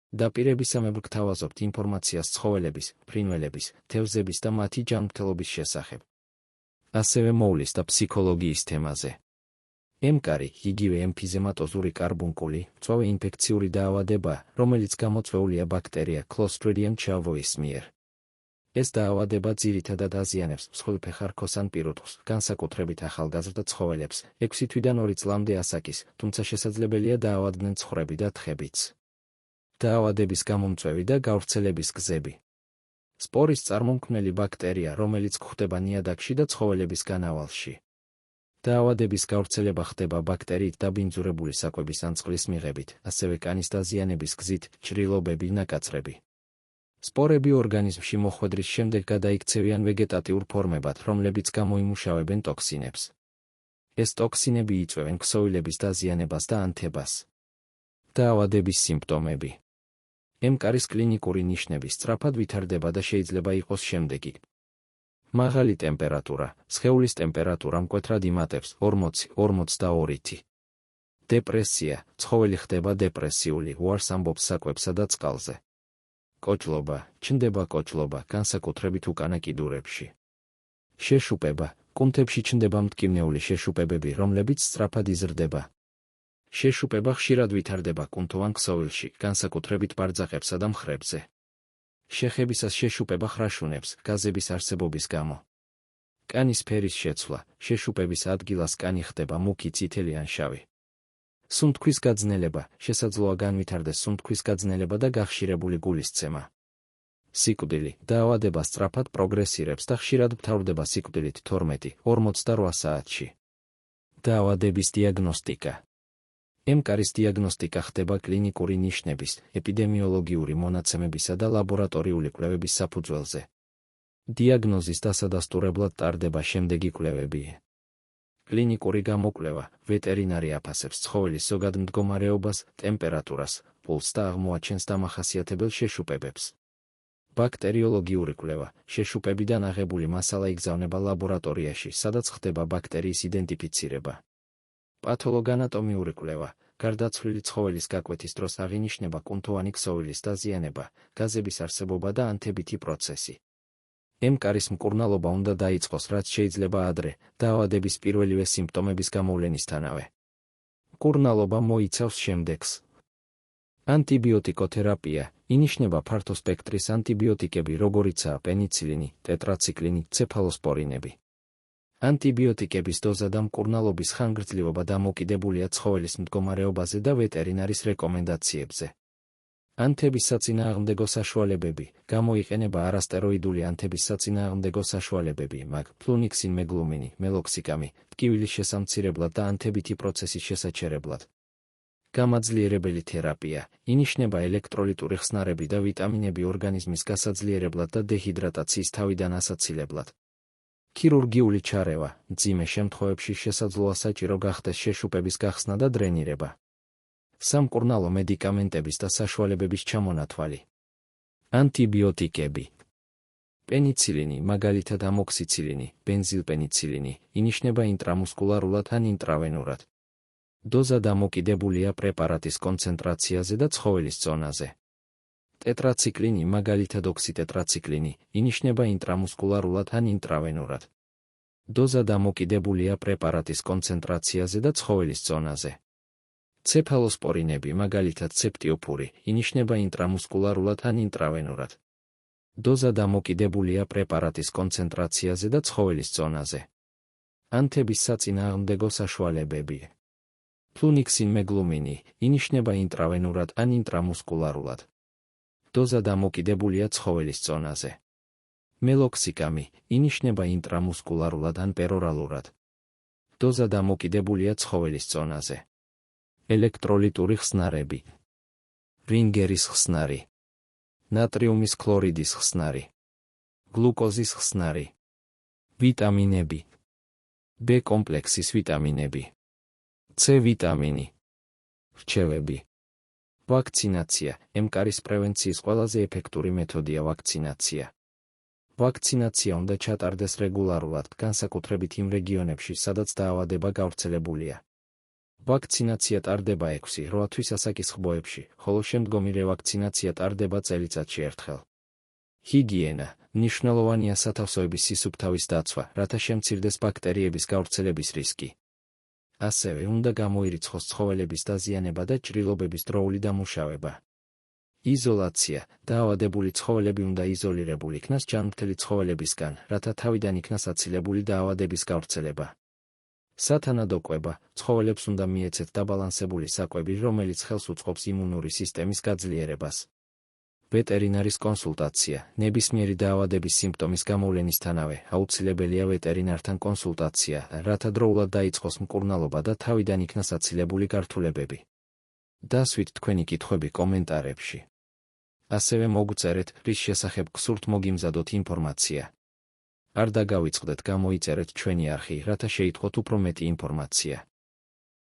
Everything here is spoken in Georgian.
დაპირებისამებრ გთავაზობთ ინფორმაციას ცხოველების, ფრინველების, თევზების და მათი ჯანმრთელობის შესახებ. ასევე მოვლის და ფსიქოლოგიის თემაზე. ემკარი, იგივე ემფიზემატოზური კარბუნკული, მწვავე ინფექციური დაავადება, რომელიც გამოწვეულია ბაქტერია Clostridium chavoi-ის მიერ. ეს დაავადება ძირითადად აზიანებს მსხვილფეხარ-ქოს ან პირუტყვს, განსაკუთრებით ახალგაზრდა ცხოველებს, 6 თვიდან 2 წლამდე ასაკის, თუმცა შესაძლებელია დაავადდნენ ცხვრები და თხებიც. დაავადების გამომწვევი და გავრცელების გზები. სპორის წარმომქმნელი ბაქტერია, რომელიც გვხვდება ნიადაგში და ცხოველების განავალში. დაავადების გავრცელება ხდება ბაქტერიით დაბინძურებული საკვების ან წყლის მიღებით, ასევე კანის დაზიანების გზით, ჭრილობები, ნაკაცრები. სპორები ორგანიზმში მოხვედრის შემდეგ გადაიქცევიან ვეგეტატიურ ფორმებად, რომლებიც გამოიმუშავებენ ტოქსინებს. ეს ტოქსინები იწვევენ ქსოვილების დაზიანებას და ანთებას. დაავადების სიმპტომები. ემკარის კლინიკური ნიშნები სწრაფად ვითარდება და შეიძლება იყოს შემდეგი. მაღალი ტემპერატურა, სხეულის ტემპერატურა მკვეთრად იმატებს 40-42. დეპრესია, ცხოველი ხდება დეპრესიული, უარს ამბობს საკვებსა და წყალზე. კოჭლობა, ჩნდება კოჭლობა, განსაკუთრებით უკანა კიდურებში. შეშუპება, კუნთებში ჩნდება მტკივნეული შეშუპებები, რომლებიც სწრაფად იზრდება. შეშუპება ხშირად ვითარდება კუნთოვან ქსოვილში, განსაკუთრებით ბარძაყებსა და მხრებზე. შეხებისას შეშუპება ხრაშუნებს, გაზების არსებობის გამო. კანის ფერის შეცვლა, შეშუპების ადგილას კანი ხდება მუქი წითელი ან შავი. სუნთქვის გაძნელება, შესაძლოა განვითარდეს სუნთქვის გაძნელება და გახშირებული გულისცემა. სიკვდილი, დაავადება სწრაფად პროგრესირებს და ხშირად მთავრდება სიკვდილით 12-48 საათში. დაავადების დიაგნოსტიკა. ემკარის დიაგნოსტიკა ხდება კლინიკური ნიშნების, ეპიდემიოლოგიური მონაცემებისა და ლაბორატორიული კვლევების საფუძველზე. დიაგნოზის დასადასტურებლად ტარდება შემდეგი კვლევები. კლინიკური გამოკვლევა, ვეტერინარი აფასებს ცხოველის ზოგად მდგომარეობას, ტემპერატურას, პულსს და აღმოაჩენს დამახასიათებელ შეშუპებებს. ბაქტერიოლოგიური კვლევა, შეშუპებიდან აღებული მასალა იგზავნება ლაბორატორიაში, სადაც ხდება ბაქტერიის იდენტიფიცირება. პათოლოგანატომიური კვლევა, გარდაცვლილი ცხოველის გაკვეთის დროს აღინიშნება კუნთოვანი ქსოვილის დაზიანება, გაზების არსებობა და ანთებითი პროცესი. ემკარის მკურნალობა უნდა დაიწყოს, რაც შეიძლება ადრე, დაავადების პირველივე სიმპტომების გამოვლენისთანავე. მკურნალობა მოიცავს შემდეგს. ანტიბიოტიკოთერაპია, ინიშნება ფართო სპექტრის ანტიბიოტიკები, როგორიცაა პენიცილინი, ტეტრაციკლინი, ცეფალოსპორინები. ანტიბიოტიკების დოზა და მკურნალობის ხანგრძლივობა დამოკიდებულია ცხოველის მდგომარეობაზე და ვეტერინარის რეკომენდაციებზე. ანთების საწინააღმდეგო საშუალებები, გამოიყენება არასტეროიდული ანთების საწინააღმდეგო საშუალებები, მაგ, ფლუნიქსინმეგლუმინი, მელოქსიკამი, ტკივილის შესამცირებლად და ანთებითი პროცესის შესაჩერებლად. გამაძლიერებელი თერაპია, ინიშნება ელექტროლიტური ხსნარები და ვიტამინები ორგანიზმის გასაძლიერებლად და დეჰიდრატაციის თავიდან ასაცილებლად. ქირურგიული ჩარევა, მძიმე შემთხვევებში შესაძლოა საჭირო გახდეს შეშუპების გახსნა და დრენირება. სამკურნალო მედიკამენტების და საშუალებების ჩამონათვალი. ანტიბიოტიკები. პენიცილინი, მაგალითად ამოქსიცილინი, ბენზილპენიცილინი, ინიშნება ინტრამუსკულარულად ან ინტრავენურად. დოზა დამოკიდებულია პრეპარატის კონცენტრაციაზე და ცხოველის ზონაზე. ტეტრაციკლინი, მაგალითად ოქსიტეტრაციკლინი, ინიშნება ინტრამუსკულარულად ან ინტრავენურად. დოზა დამოკიდებულია პრეპარატის კონცენტრაციაზე და ცხოველის ზონაზე. ცეფალოსპორინები, მაგალითად ცეპტიოფური, ინიშნება ინტრამუსკულარულად ან ინტრავენურად. დოზა დამოკიდებულია პრეპარატის კონცენტრაციაზე და ცხოველის ზონაზე. ანთების საწინააღმდეგო საშუალებები. ფლუნიქსინმეგლუმინი, ინიშნება ინტრავენურად ან ინტრამუსკულარულად. დოზა დამოკიდებულია ცხოველის ზონაზე. მელოქსიკამი, ინიშნება ინტრამუსკულარულად ან პერორალურად. დოზა დამოკიდებულია ცხოველის ზონაზე. ელექტროლიტური ხსნარები. რინგერის ხსნარი. ნატრიუმის ქლორიდის ხსნარი. გლუკოზის ხსნარი. ვიტამინები. B კომპლექსის ვიტამინები. C ვიტამინი. რჩევები. ვაქცინაცია, ემკარის პრევენციის ყველაზე ეფექტური მეთოდია ვაქცინაცია. ვაქცინაცია უნდა ჩატარდეს რეგულარულად, განსაკუთრებით იმ რეგიონებში, სადაც დაავადება გავრცელებულია. ვაქცინაცია ტარდება 6-8 თვის ასაკის ხბოებში, ხოლო შემდგომი რევაქცინაცია ტარდება წელიწადში ერთხელ. ჰიგიენა მნიშვნელოვანია სათავსოების სისუფთავის დაცვა, რათა შემცირდეს ბაქტერიების გავრცელების რისკი. ასევე უნდა გამოირიცხოს ცხოველების დაზიანება და ჭრილობების დროული დამუშავება. იზოლაცია დაავადებული ცხოველები უნდა იზოლირებული იქნას ჯანმრთელი ცხოველებისგან, რათა თავიდან იქნას აცილებული დაავადების გავრცელება. სათანადო კვება ცხოველებს უნდა მიეცეთ დაბალანსებული საკვები, რომელიც ხელს უწყობს იმუნური სისტემის გაძლიერებას. ვეტერინარის კონსულტაცია ნებისმიერი დაავადების სიმპტომის გამოვლენისთანავე აუცილებელია ვეტერინართან კონსულტაცია, რათა დროულად დაიწყოს მკურნალობა და თავიდან იქნას აცილებული გართულებები. დასვით თქვენი კითხვები კომენტარებში. ასევე მოგწერეთ, რის შესახებ გსურთ მოგიმზადოთ ინფორმაცია. არ დაგავიწყდეთ გამოიწერეთ ჩვენი არხი, რათა შეიტყოთ უფრო მეტი ინფორმაცია.